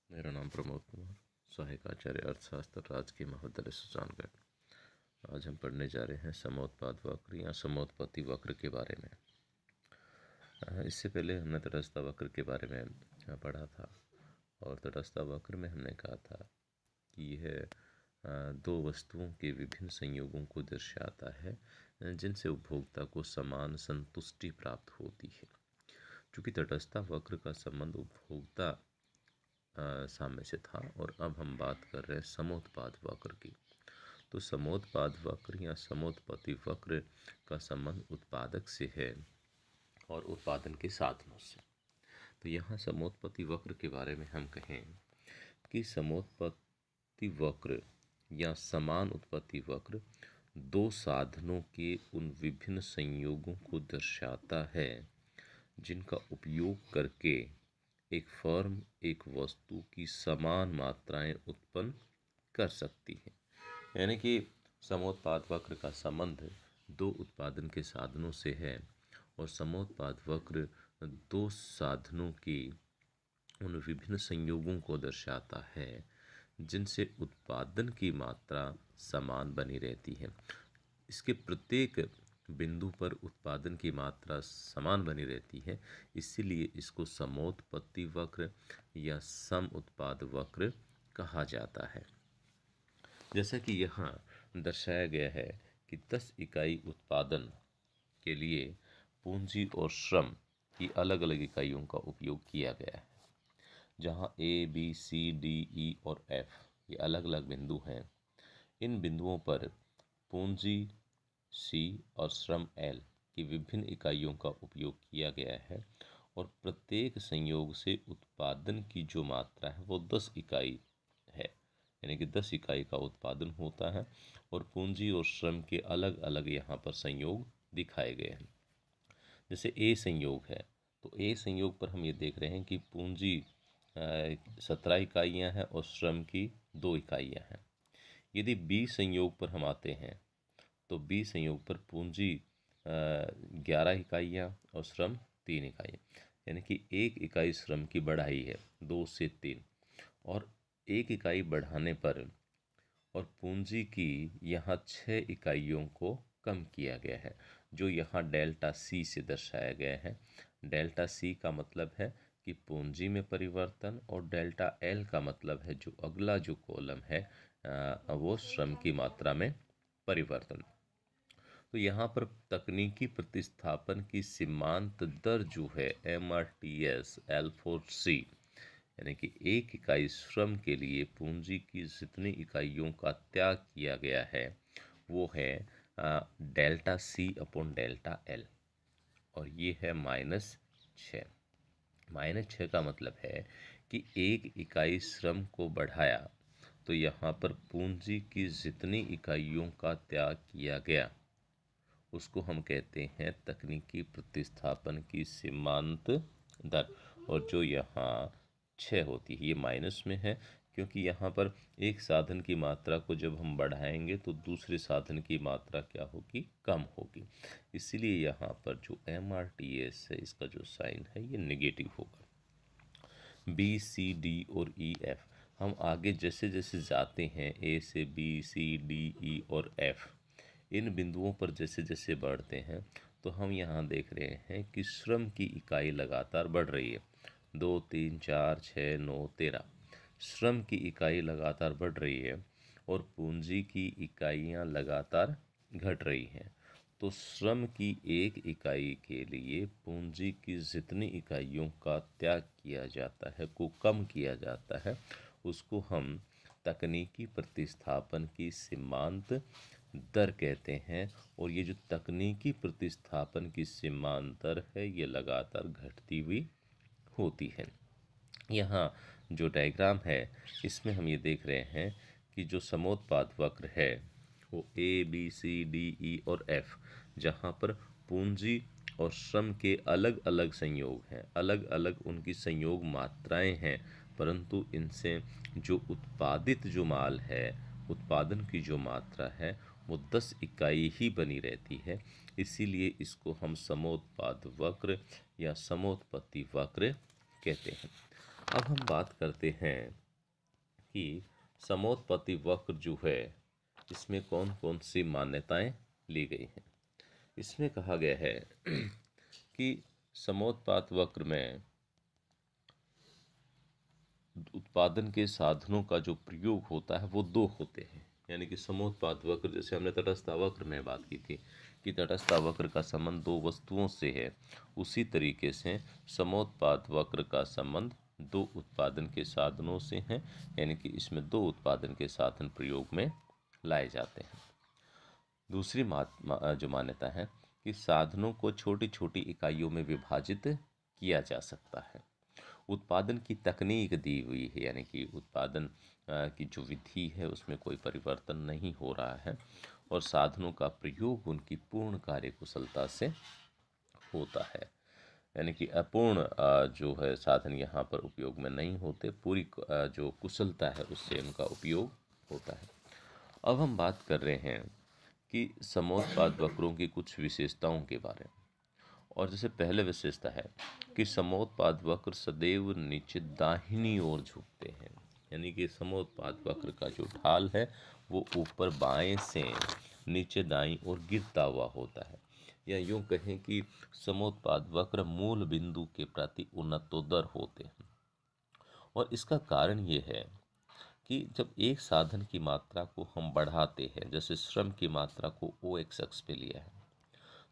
मेरा नाम प्रमोद कुमार, सहायक आचार्य अर्थशास्त्र, राजकीय महाविद्यालय सुजानगढ़। आज हम पढ़ने जा रहे हैं समोत्पाद वक्र या समोत्पत्ति वक्र के बारे में। इससे पहले हमने तटस्थता वक्र के बारे में पढ़ा था और तटस्थता वक्र में हमने कहा था कि यह दो वस्तुओं के विभिन्न संयोगों को दर्शाता है जिनसे उपभोक्ता को समान संतुष्टि प्राप्त होती है। चूँकि तटस्थता वक्र का संबंध उपभोक्ता साम्य से था और अब हम बात कर रहे हैं समोत्पाद वक्र की। तो समोत्पाद वक्र या समोत्पत्ति वक्र का संबंध उत्पादक से है और उत्पादन के साधनों से। तो यहाँ समोत्पत्ति वक्र के बारे में हम कहें कि समोत्पत्ति वक्र या समान उत्पत्ति वक्र दो साधनों के उन विभिन्न संयोगों को दर्शाता है जिनका उपयोग करके एक फर्म एक वस्तु की समान मात्राएं उत्पन्न कर सकती है। यानी कि समोत्पाद वक्र का संबंध दो उत्पादन के साधनों से है और समोत्पाद वक्र दो साधनों की उन विभिन्न संयोगों को दर्शाता है जिनसे उत्पादन की मात्रा समान बनी रहती है। इसके प्रत्येक बिंदु पर उत्पादन की मात्रा समान बनी रहती है, इसीलिए इसको समोत्पत्ति वक्र या सम उत्पाद वक्र कहा जाता है। जैसा कि यहाँ दर्शाया गया है कि 10 इकाई उत्पादन के लिए पूंजी और श्रम की अलग अलग इकाइयों का उपयोग किया गया है। जहाँ A, B, C, D, E और F ये अलग अलग बिंदु हैं। इन बिंदुओं पर पूंजी C और श्रम L की विभिन्न इकाइयों का उपयोग किया गया है और प्रत्येक संयोग से उत्पादन की जो मात्रा है वो 10 इकाई है। यानी कि 10 इकाई का उत्पादन होता है और पूंजी और श्रम के अलग अलग यहाँ पर संयोग दिखाए गए हैं। जैसे A संयोग है तो A संयोग पर हम ये देख रहे हैं कि पूंजी 17 इकाइयाँ हैं और श्रम की 2 इकाइयाँ हैं। यदि B संयोग पर हम आते हैं तो बी संयोग पर पूंजी 11 इकाइयाँ और श्रम 3 इकाइयाँ, यानी कि 1 इकाई श्रम की बढ़ाई है 2 से 3 और 1 इकाई बढ़ाने पर और पूंजी की यहाँ 6 इकाइयों को कम किया गया है, जो यहाँ डेल्टा सी से दर्शाया गया है। डेल्टा सी का मतलब है कि पूंजी में परिवर्तन और डेल्टा एल का मतलब है जो अगला जो कॉलम है वो श्रम की मात्रा में परिवर्तन। तो यहाँ पर तकनीकी प्रतिस्थापन की सीमांत दर जो है MRTS L4C, यानी कि 1 इकाई श्रम के लिए पूंजी की जितनी इकाइयों का त्याग किया गया है वो है delta C upon delta L और ये है -6। -6 का मतलब है कि 1 इकाई श्रम को बढ़ाया तो यहाँ पर पूंजी की जितनी इकाइयों का त्याग किया गया उसको हम कहते हैं तकनीकी प्रतिस्थापन की सीमांत दर, और जो यहाँ 6 होती है ये माइनस में है क्योंकि यहाँ पर एक साधन की मात्रा को जब हम बढ़ाएंगे तो दूसरे साधन की मात्रा क्या होगी, कम होगी। इसीलिए यहाँ पर जो MRTS है इसका जो साइन है ये नेगेटिव होगा। B, C, D और E, F हम आगे जैसे जैसे जाते हैं A से B, C, D, E और F इन बिंदुओं पर जैसे जैसे बढ़ते हैं तो हम यहाँ देख रहे हैं कि श्रम की इकाई लगातार बढ़ रही है। 2, 3, 4, 6, 9, 13 श्रम की इकाई लगातार बढ़ रही है और पूंजी की इकाइयाँ लगातार घट रही हैं। तो श्रम की 1 इकाई के लिए पूंजी की जितनी इकाइयों का त्याग किया जाता है को कम किया जाता है उसको हम तकनीकी प्रतिस्थापन की सीमांत दर कहते हैं। और ये जो तकनीकी प्रतिस्थापन की सीमांत दर है ये लगातार घटती हुई होती है। यहाँ जो डायग्राम है इसमें हम ये देख रहे हैं कि जो समोत्पाद वक्र है वो A, B, C, D, E और F जहाँ पर पूंजी और श्रम के अलग अलग संयोग हैं, अलग अलग उनकी संयोग मात्राएं हैं, परंतु इनसे जो उत्पादित जो माल है उत्पादन की जो मात्रा है वो 10 इकाई ही बनी रहती है। इसीलिए इसको हम समोत्पाद वक्र या समोत्पत्ति वक्र कहते हैं। अब हम बात करते हैं कि समोत्पत्ति वक्र जो है इसमें कौन कौन सी मान्यताएं ली गई हैं। इसमें कहा गया है कि समोत्पात वक्र में उत्पादन के साधनों का जो प्रयोग होता है वो दो होते हैं। यानी कि समोत्पात वक्र, जैसे हमने तटस्थ वक्र में बात की थी कि तटस्थ वक्र का संबंध दो वस्तुओं से है, उसी तरीके से समोत्पात वक्र का संबंध दो उत्पादन के साधनों से है। यानी कि इसमें दो उत्पादन के साधन प्रयोग में लाए जाते हैं। दूसरी जो मान्यता है कि साधनों को छोटी छोटी इकाइयों में विभाजित किया जा सकता है। उत्पादन की तकनीक दी हुई है, यानी कि उत्पादन की जो विधि है उसमें कोई परिवर्तन नहीं हो रहा है और साधनों का प्रयोग उनकी पूर्ण कार्यकुशलता से होता है। यानी कि अपूर्ण जो है साधन यहाँ पर उपयोग में नहीं होते, पूरी जो कुशलता है उससे उनका उपयोग होता है। अब हम बात कर रहे हैं कि समोत्पाद वक्रों की कुछ विशेषताओं के बारे में। और जैसे पहले विशेषता है कि समोत्पाद वक्र सदैव नीचे दाहिनी ओर झुकते हैं। यानी कि समोत्पाद वक्र का जो ढाल है वो ऊपर बाएं से नीचे दाईं ओर गिरता हुआ होता है, या यूं कहें कि समोत्पाद वक्र मूल बिंदु के प्रति उन्नतोदर होते हैं। और इसका कारण ये है कि जब एक साधन की मात्रा को हम बढ़ाते हैं, जैसे श्रम की मात्रा को OX पे लिया है,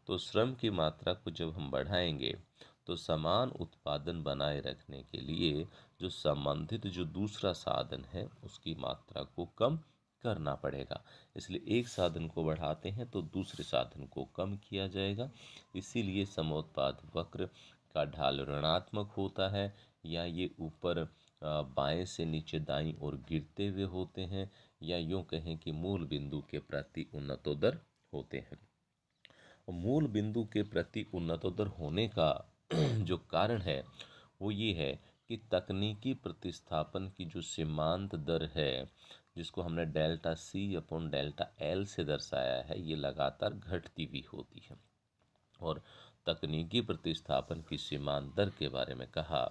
तो श्रम की मात्रा को जब हम बढ़ाएंगे तो समान उत्पादन बनाए रखने के लिए जो संबंधित जो दूसरा साधन है उसकी मात्रा को कम करना पड़ेगा। इसलिए एक साधन को बढ़ाते हैं तो दूसरे साधन को कम किया जाएगा। इसीलिए समोत्पाद वक्र का ढाल ऋणात्मक होता है, या ये ऊपर बाएं से नीचे दाईं ओर गिरते हुए होते हैं, या यूं कहें कि मूल बिंदु के प्रति उन्नतोदर होते हैं। मूल बिंदु के प्रति उन्नतोदर होने का जो कारण है वो ये है कि तकनीकी प्रतिस्थापन की जो सीमांत दर है, जिसको हमने delta C upon delta L से दर्शाया है, ये लगातार घटती हुई होती है। और तकनीकी प्रतिस्थापन की सीमांत दर के बारे में कहा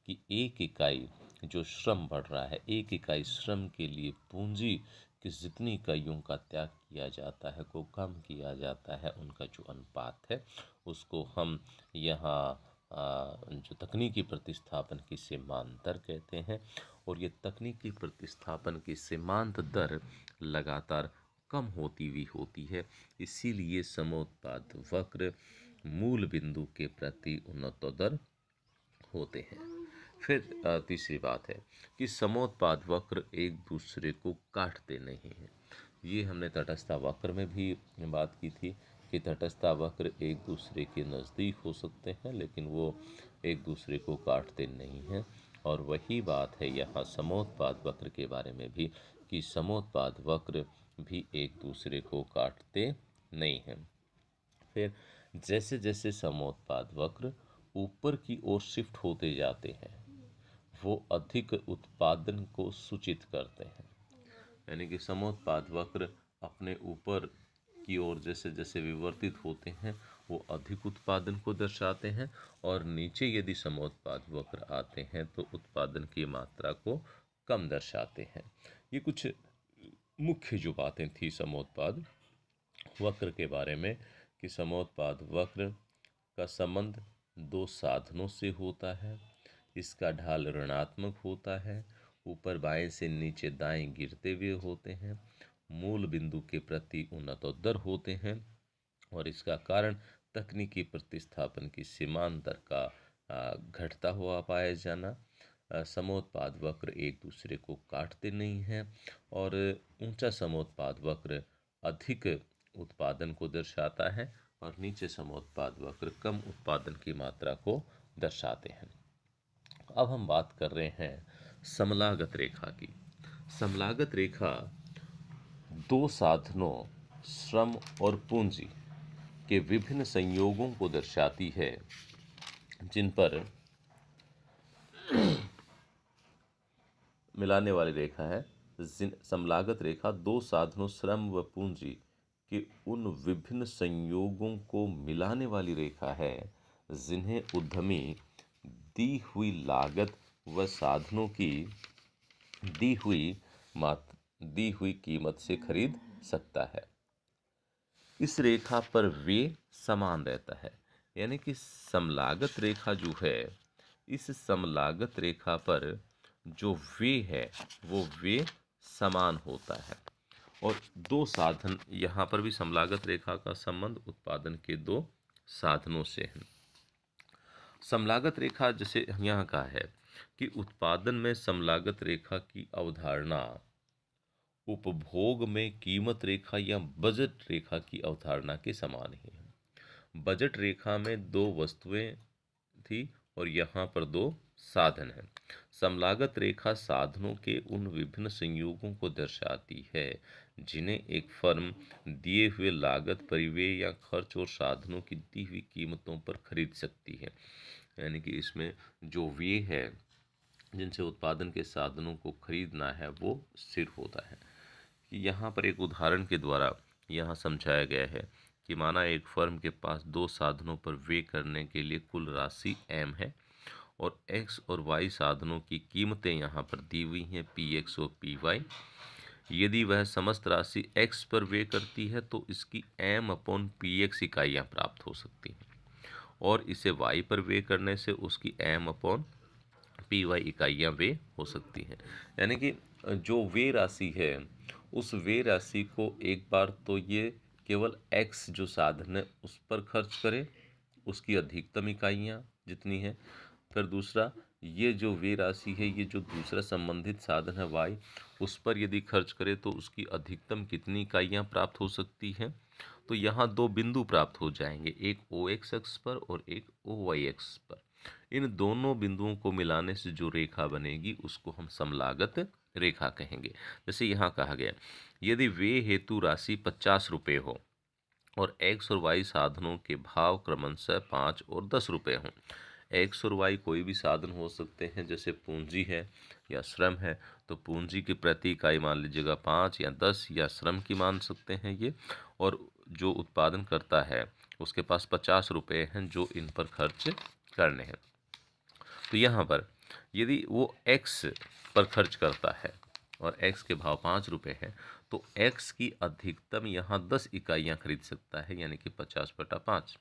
कि एक इकाई जो श्रम बढ़ रहा है, एक इकाई श्रम के लिए पूंजी कि जितनी इकाइयों का त्याग किया जाता है को कम किया जाता है, उनका जो अनुपात है उसको हम यहाँ जो तकनीकी प्रतिस्थापन की सीमांत दर कहते हैं। और ये तकनीकी प्रतिस्थापन की सीमांत दर लगातार कम होती हुई होती है। इसीलिए समोत्पाद वक्र मूल बिंदु के प्रति उन्नतोदर होते हैं। फिर तीसरी बात है कि समोत्पाद वक्र एक दूसरे को काटते नहीं हैं। ये हमने तटस्थ वक्र में भी बात की थी कि तटस्थ वक्र एक दूसरे के नज़दीक हो सकते हैं लेकिन वो एक दूसरे को काटते नहीं हैं। और वही बात है यहाँ समोत्पाद वक्र के बारे में भी कि समोत्पाद वक्र भी एक दूसरे को काटते नहीं हैं। फिर जैसे जैसे समोत्पाद वक्र ऊपर की ओर शिफ्ट होते जाते हैं वो अधिक उत्पादन को सूचित करते हैं। यानी कि समोत्पाद वक्र अपने ऊपर की ओर जैसे जैसे विवर्तित होते हैं वो अधिक उत्पादन को दर्शाते हैं, और नीचे यदि समोत्पाद वक्र आते हैं तो उत्पादन की मात्रा को कम दर्शाते हैं। ये कुछ मुख्य जो बातें थी समोत्पाद वक्र के बारे में कि समोत्पाद वक्र का संबंध दो साधनों से होता है, इसका ढाल ऋणात्मक होता है, ऊपर बाएं से नीचे दाएं गिरते हुए होते हैं, मूल बिंदु के प्रति उन्नतोदर होते हैं, और इसका कारण तकनीकी प्रतिस्थापन की सीमांत दर का घटता हुआ पाया जाना। समोत्पाद वक्र एक दूसरे को काटते नहीं हैं, और ऊंचा समोत्पाद वक्र अधिक उत्पादन को दर्शाता है और नीचे समोत्पाद वक्र कम उत्पादन की मात्रा को दर्शाते हैं। अब हम बात कर रहे हैं समलागत रेखा की। समलागत रेखा दो साधनों श्रम और पूंजी के विभिन्न संयोगों को दर्शाती है, जिन पर मिलाने वाली रेखा है। समलागत रेखा दो साधनों श्रम व पूंजी के उन विभिन्न संयोगों को मिलाने वाली रेखा है जिन्हें उद्यमी दी हुई लागत वह साधनों की दी हुई कीमत से खरीद सकता है। इस रेखा पर व्यय समान रहता है, यानी कि समलागत रेखा जो है, इस समलागत रेखा पर जो व्यय है वो व्यय समान होता है। और दो साधन, यहाँ पर भी समलागत रेखा का संबंध उत्पादन के दो साधनों से है। समलागत रेखा जैसे यहाँ का है कि उत्पादन में समलागत रेखा की अवधारणा उपभोग में कीमत रेखा या बजट रेखा की अवधारणा के समान ही है। बजट रेखा में दो वस्तुएं थी और यहाँ पर दो साधन हैं। समलागत रेखा साधनों के उन विभिन्न संयोगों को दर्शाती है जिन्हें एक फर्म दिए हुए लागत, परिव्यय या खर्च और साधनों की दी हुई कीमतों पर खरीद सकती है। यानी कि इसमें जो व्यय है जिनसे उत्पादन के साधनों को खरीदना है वो स्थिर होता है। कि यहाँ पर एक उदाहरण के द्वारा यहाँ समझाया गया है कि माना एक फर्म के पास दो साधनों पर व्यय करने के लिए कुल राशि m है और x और y साधनों की कीमतें यहाँ पर दी हुई हैं px और py। यदि वह समस्त राशि x पर व्यय करती है तो इसकी m/px इकाइयाँ प्राप्त हो सकती हैं और इसे y पर व्यय करने से उसकी m/py इकाइयाँ व्यय हो सकती हैं। यानी कि जो व्यय राशि है उस व्यय राशि को एक बार तो ये केवल x जो साधन है उस पर खर्च करे, उसकी अधिकतम इकाइयाँ जितनी है। फिर दूसरा, ये जो व्यय राशि है ये जो दूसरा संबंधित साधन है y, उस पर यदि खर्च करे तो उसकी अधिकतम कितनी इकाइयाँ प्राप्त हो सकती हैं। तो यहाँ दो बिंदु प्राप्त हो जाएंगे, एक OX अक्ष पर और एक OY अक्ष पर। इन दोनों बिंदुओं को मिलाने से जो रेखा बनेगी उसको हम समलागत रेखा कहेंगे। जैसे यहाँ कहा गया, यदि व्यय हेतु राशि 50 रुपये हो और x और y साधनों के भाव क्रमशः 5 और 10 रुपये हों। x और y कोई भी साधन हो सकते हैं, जैसे पूंजी है या श्रम है, तो पूंजी की प्रति इकाई मान लीजिएगा 5 या 10, या श्रम की मान सकते हैं ये। और जो उत्पादन करता है उसके पास 50 रुपये हैं जो इन पर खर्च करने हैं। तो यहाँ पर यदि वो x पर खर्च करता है और x के भाव 5 रुपये है तो x की अधिकतम यहाँ 10 इकाइयाँ खरीद सकता है, यानी कि 50/5।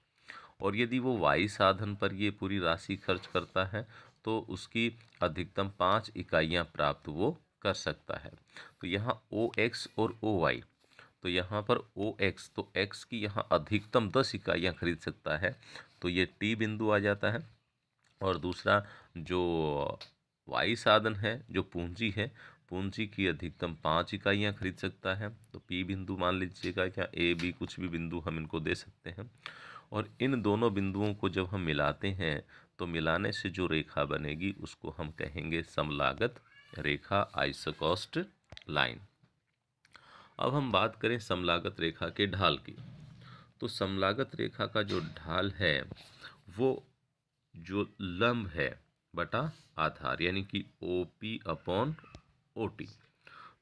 और यदि वो y साधन पर ये पूरी राशि खर्च करता है तो उसकी अधिकतम 5 इकाइयाँ प्राप्त वो कर सकता है। तो यहाँ OX और OY, तो यहाँ पर OX तो x की यहाँ अधिकतम 10 इकाइयाँ खरीद सकता है, तो ये T बिंदु आ जाता है। और दूसरा जो y साधन है, जो पूंजी है, पूंजी की अधिकतम 5 इकाइयाँ खरीद सकता है, तो P बिंदु मान लीजिएगा, या A B कुछ भी बिंदु हम इनको दे सकते हैं। और इन दोनों बिंदुओं को जब हम मिलाते हैं तो मिलाने से जो रेखा बनेगी उसको हम कहेंगे समलागत रेखा, आइसोकॉस्ट लाइन। अब हम बात करें समलागत रेखा के ढाल की। तो समलागत रेखा का जो ढाल है वो जो लंब है बटा आधार, यानी कि OP/OT।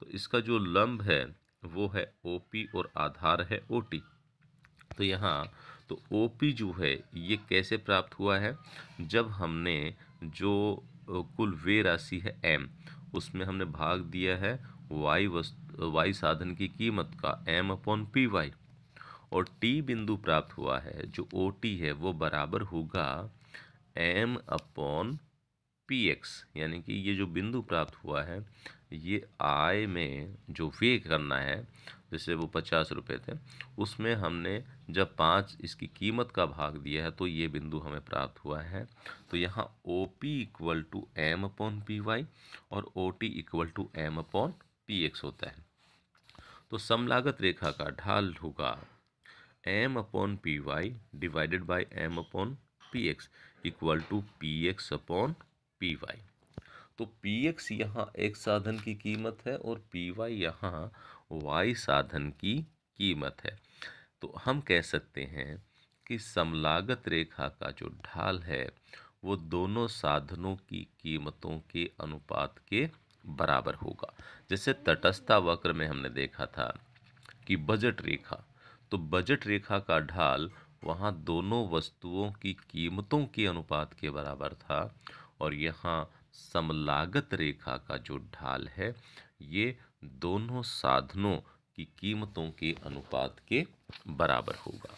तो इसका जो लंब है वो है OP और आधार है OT। तो यहाँ तो OP जो है ये कैसे प्राप्त हुआ है, जब हमने जो कुल व्यय राशि है m, उसमें हमने भाग दिया है y साधन की कीमत का m/py, और T बिंदु प्राप्त हुआ है जो OT है वो बराबर होगा m/px। यानी कि ये जो बिंदु प्राप्त हुआ है ये आय में जो व्यय करना है, जैसे वो 50 रुपये थे, उसमें हमने जब 5 इसकी कीमत का भाग दिया है तो ये बिंदु हमें प्राप्त हुआ है। तो यहाँ OP = m/py और OT = m/px होता है। तो समलागत रेखा का ढाल होगा m/py / m/px = px/py। तो px यहाँ x साधन की कीमत है और py यहाँ y साधन की कीमत है। तो हम कह सकते हैं कि समलागत रेखा का जो ढाल है वो दोनों साधनों की कीमतों के अनुपात के बराबर होगा। जैसे तटस्थता वक्र में हमने देखा था कि बजट रेखा, तो बजट रेखा का ढाल वहाँ दोनों वस्तुओं की कीमतों के अनुपात के बराबर था, और यहाँ समलागत रेखा का जो ढाल है ये दोनों साधनों की कीमतों के अनुपात के बराबर होगा।